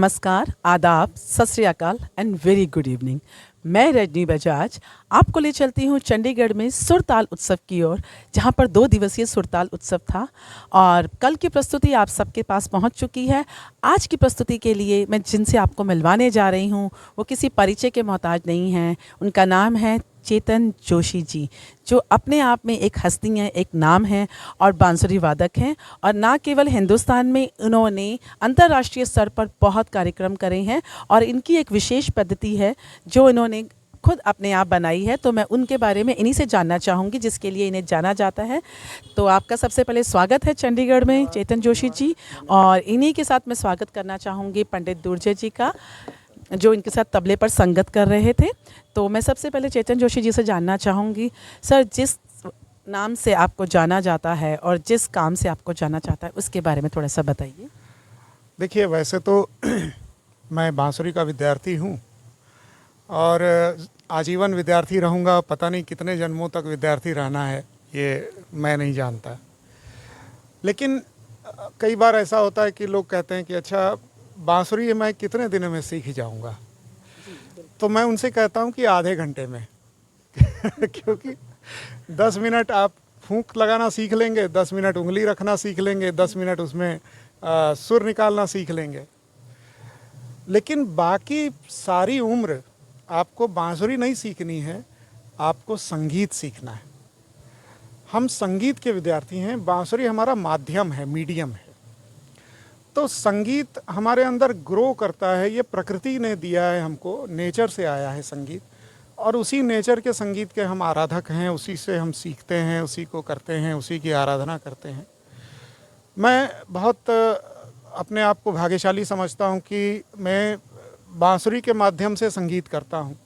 नमस्कार, आदाब, सत श्री अकाल एंड वेरी गुड इवनिंग। मैं रजनी बजाज आपको ले चलती हूँ चंडीगढ़ में सुरताल उत्सव की ओर, जहाँ पर 2 दिवसीय सुरताल उत्सव था और कल की प्रस्तुति आप सबके पास पहुँच चुकी है। आज की प्रस्तुति के लिए मैं जिनसे आपको मिलवाने जा रही हूँ वो किसी परिचय के मोहताज नहीं हैं। उनका नाम है चेतन जोशी जी, जो अपने आप में एक हस्ती हैं, एक नाम है और बांसुरी वादक हैं। और ना केवल हिंदुस्तान में उन्होंने अंतर्राष्ट्रीय स्तर पर बहुत कार्यक्रम करे हैं और इनकी एक विशेष पद्धति है जो इन्होंने खुद अपने आप बनाई है। तो मैं उनके बारे में इन्हीं से जानना चाहूँगी जिसके लिए इन्हें जाना जाता है। तो आपका सबसे पहले स्वागत है चंडीगढ़ में चेतन जोशी जी, और इन्हीं के साथ मैं स्वागत करना चाहूँगी पंडित दुर्जय जी का, जो इनके साथ तबले पर संगत कर रहे थे। तो मैं सबसे पहले चेतन जोशी जी से जानना चाहूँगी, सर जिस नाम से आपको जाना जाता है और जिस काम से आपको जाना चाहता है उसके बारे में थोड़ा सा बताइए। देखिए, वैसे तो मैं बांसुरी का विद्यार्थी हूँ और आजीवन विद्यार्थी रहूँगा। पता नहीं कितने जन्मों तक विद्यार्थी रहना है ये मैं नहीं जानता। लेकिन कई बार ऐसा होता है कि लोग कहते हैं कि अच्छा बांसुरी मैं कितने दिनों में सीख जाऊँगा, तो मैं उनसे कहता हूँ कि आधे घंटे में क्योंकि 10 मिनट आप फूंक लगाना सीख लेंगे, 10 मिनट उंगली रखना सीख लेंगे, 10 मिनट उसमें सुर निकालना सीख लेंगे, लेकिन बाकी सारी उम्र आपको बांसुरी नहीं सीखनी है, आपको संगीत सीखना है। हम संगीत के विद्यार्थी हैं, बांसुरी हमारा माध्यम है, मीडियम है। तो संगीत हमारे अंदर ग्रो करता है, ये प्रकृति ने दिया है हमको, नेचर से आया है संगीत, और उसी नेचर के संगीत के हम आराधक हैं, उसी से हम सीखते हैं, उसी को करते हैं, उसी की आराधना करते हैं। मैं बहुत अपने आप को भाग्यशाली समझता हूँ कि मैं बांसुरी के माध्यम से संगीत करता हूँ,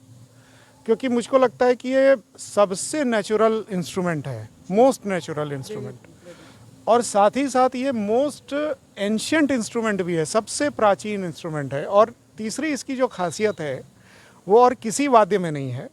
क्योंकि मुझको लगता है कि ये सबसे नेचुरल इंस्ट्रूमेंट है, मोस्ट नेचुरल इंस्ट्रूमेंट, और साथ ही साथ ये मोस्ट एंशियंट इंस्ट्रूमेंट भी है, सबसे प्राचीन इंस्ट्रूमेंट है। और तीसरी इसकी जो खासियत है वो और किसी वाद्य में नहीं है।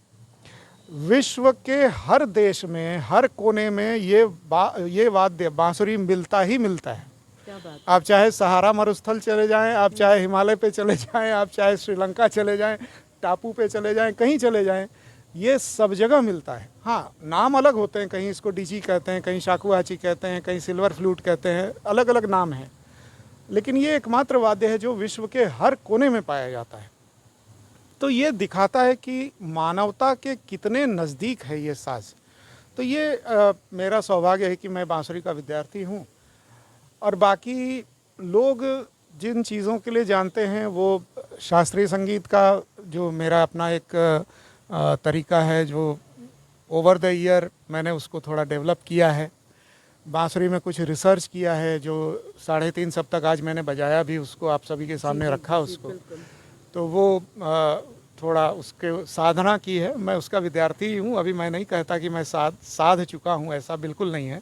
विश्व के हर देश में, हर कोने में ये वाद्य बांसुरी मिलता ही मिलता है। क्या बात। आप चाहे सहारा मरुस्थल चले जाएं, आप चाहे हिमालय पे चले जाएं, आप चाहे श्रीलंका चले जाएं, टापू पे चले जाएं, कहीं चले जाएं, ये सब जगह मिलता है। हाँ, नाम अलग होते हैं, कहीं इसको डीजी कहते हैं, कहीं शाकुहाची कहते हैं, कहीं सिल्वर फ्लूट कहते हैं, अलग अलग नाम हैं, लेकिन ये एकमात्र वाद्य है जो विश्व के हर कोने में पाया जाता है। तो ये दिखाता है कि मानवता के कितने नज़दीक है ये साज। तो ये मेरा सौभाग्य है कि मैं बांसुरी का विद्यार्थी हूँ, और बाकी लोग जिन चीज़ों के लिए जानते हैं वो शास्त्रीय संगीत का जो मेरा अपना एक तरीका है, जो ओवर द ईयर मैंने उसको थोड़ा डेवलप किया है। बांसुरी में कुछ रिसर्च किया है, जो 3.5 सप्ताह आज मैंने बजाया भी, उसको आप सभी के सामने रखा उसको। तो वो थोड़ा उसके साधना की है। मैं उसका विद्यार्थी ही हूँ, अभी मैं नहीं कहता कि मैं साध चुका हूँ, ऐसा बिल्कुल नहीं है।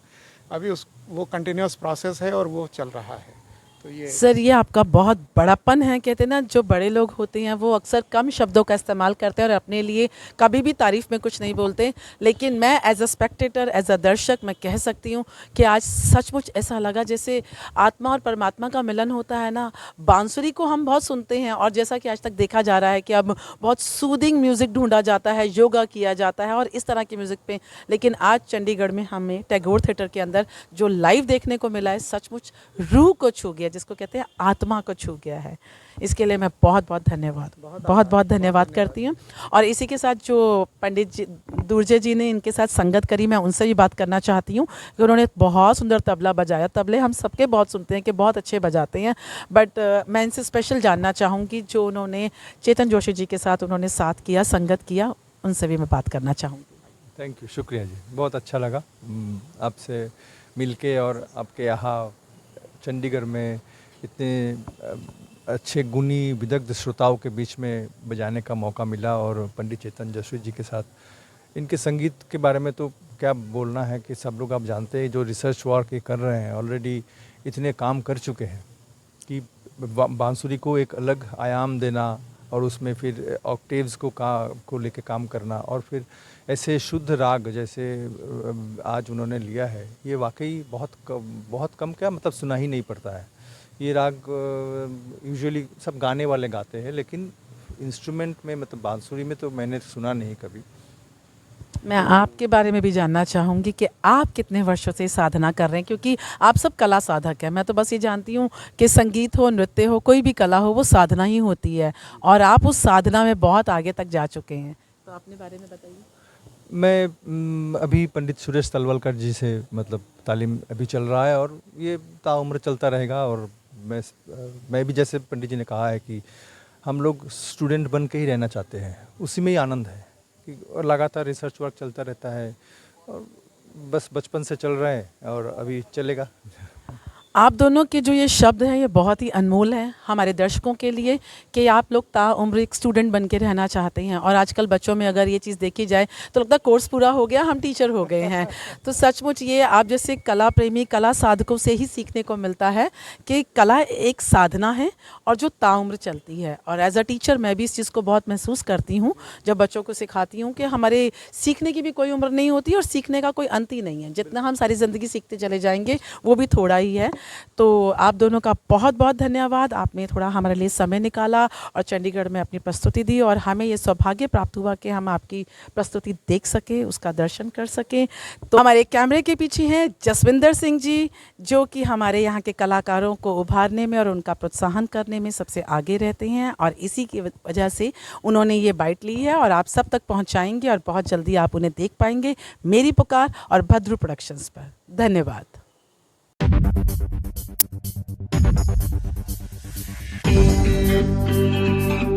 अभी वो कंटिन्यूस प्रोसेस है और वो चल रहा है। तो ये सर ये आपका बहुत बड़ापन है। कहते हैं ना, जो बड़े लोग होते हैं वो अक्सर कम शब्दों का इस्तेमाल करते हैं और अपने लिए कभी भी तारीफ में कुछ नहीं बोलते, लेकिन मैं as a spectator, as a दर्शक मैं कह सकती हूँ कि आज सचमुच ऐसा लगा जैसे आत्मा और परमात्मा का मिलन होता है ना। बांसुरी को हम बहुत सुनते हैं और जैसा कि आज तक देखा जा रहा है कि अब बहुत सूदिंग म्यूज़िक ढूंढा जाता है, योगा किया जाता है और इस तरह की म्यूज़िक पे, लेकिन आज चंडीगढ़ में हमें टैगोर थिएटर के अंदर जो लाइव देखने को मिला है सचमुच रूह को छू गया, जिसको कहते हैं आत्मा को छू गया है। इसके लिए मैं बहुत बहुत धन्यवाद करती हूँ। और इसी के साथ जो पंडित जी दुर्जय जी ने इनके साथ संगत करी, मैं उनसे भी बात करना चाहती हूँ कि उन्होंने बहुत सुंदर तबला बजाया। तबले हम सबके बहुत सुनते हैं कि बहुत अच्छे बजाते हैं, बट मैं इनसे स्पेशल जानना चाहूँगी जो उन्होंने चेतन जोशी जी के साथ उन्होंने साथ किया, संगत किया, उनसे भी मैं बात करना चाहूँगी। थैंक यू, शुक्रिया जी, बहुत अच्छा लगा आपसे मिलके और आपके यहाँ चंडीगढ़ में इतने अच्छे गुणी विदग्ध श्रोताओं के बीच में बजाने का मौका मिला। और पंडित चेतन जोशी जी के साथ इनके संगीत के बारे में तो क्या बोलना है कि सब लोग आप जानते हैं, जो रिसर्च वर्क ये कर रहे हैं ऑलरेडी इतने काम कर चुके हैं कि बांसुरी को एक अलग आयाम देना और उसमें फिर ऑक्टेव्स को लेके काम करना और फिर ऐसे शुद्ध राग जैसे आज उन्होंने लिया है, ये वाकई बहुत कम क्या मतलब सुना ही नहीं पड़ता है। ये राग यूजुअली सब गाने वाले गाते हैं, लेकिन इंस्ट्रूमेंट में मतलब बांसुरी में तो मैंने सुना नहीं कभी। मैं आपके बारे में भी जानना चाहूँगी कि आप कितने वर्षों से साधना कर रहे हैं, क्योंकि आप सब कला साधक हैं। मैं तो बस ये जानती हूँ कि संगीत हो, नृत्य हो, कोई भी कला हो, वो साधना ही होती है, और आप उस साधना में बहुत आगे तक जा चुके हैं। तो अपने बारे में बताइए। मैं अभी पंडित सुरेश तलवलकर जी से मतलब तालीम अभी चल रहा है, और ये ताउम्र चलता रहेगा। और मैं भी जैसे पंडित जी ने कहा है कि हम लोग स्टूडेंट बन के ही रहना चाहते हैं, उसी में ही आनंद है और लगातार रिसर्च वर्क चलता रहता है, और बस बचपन से चल रहा है और अभी चलेगा। आप दोनों के जो ये शब्द हैं ये बहुत ही अनमोल हैं हमारे दर्शकों के लिए, कि आप लोग ताउम्र एक स्टूडेंट बन के रहना चाहते हैं। और आजकल बच्चों में अगर ये चीज़ देखी जाए तो लगता है कोर्स पूरा हो गया, हम टीचर हो गए हैं। तो सचमुच ये आप जैसे कला प्रेमी, कला साधकों से ही सीखने को मिलता है कि कला एक साधना है और जो ताउम्र चलती है। और एज अ टीचर मैं भी इस चीज़ को बहुत महसूस करती हूँ जब बच्चों को सिखाती हूँ कि हमारे सीखने की भी कोई उम्र नहीं होती और सीखने का कोई अंत ही नहीं है। जितना हम सारी ज़िंदगी सीखते चले जाएंगे वो भी थोड़ा ही है। तो आप दोनों का बहुत बहुत धन्यवाद, आपने थोड़ा हमारे लिए समय निकाला और चंडीगढ़ में अपनी प्रस्तुति दी, और हमें ये सौभाग्य प्राप्त हुआ कि हम आपकी प्रस्तुति देख सके, उसका दर्शन कर सकें। तो हमारे कैमरे के पीछे हैं जसविंदर सिंह जी, जो कि हमारे यहाँ के कलाकारों को उभारने में और उनका प्रोत्साहन करने में सबसे आगे रहते हैं, और इसी की वजह से उन्होंने ये बाइट ली है और आप सब तक पहुँचाएंगे और बहुत जल्दी आप उन्हें देख पाएंगे मेरी पुकार और भद्रू प्रोडक्शंस पर। धन्यवाद। Thank you.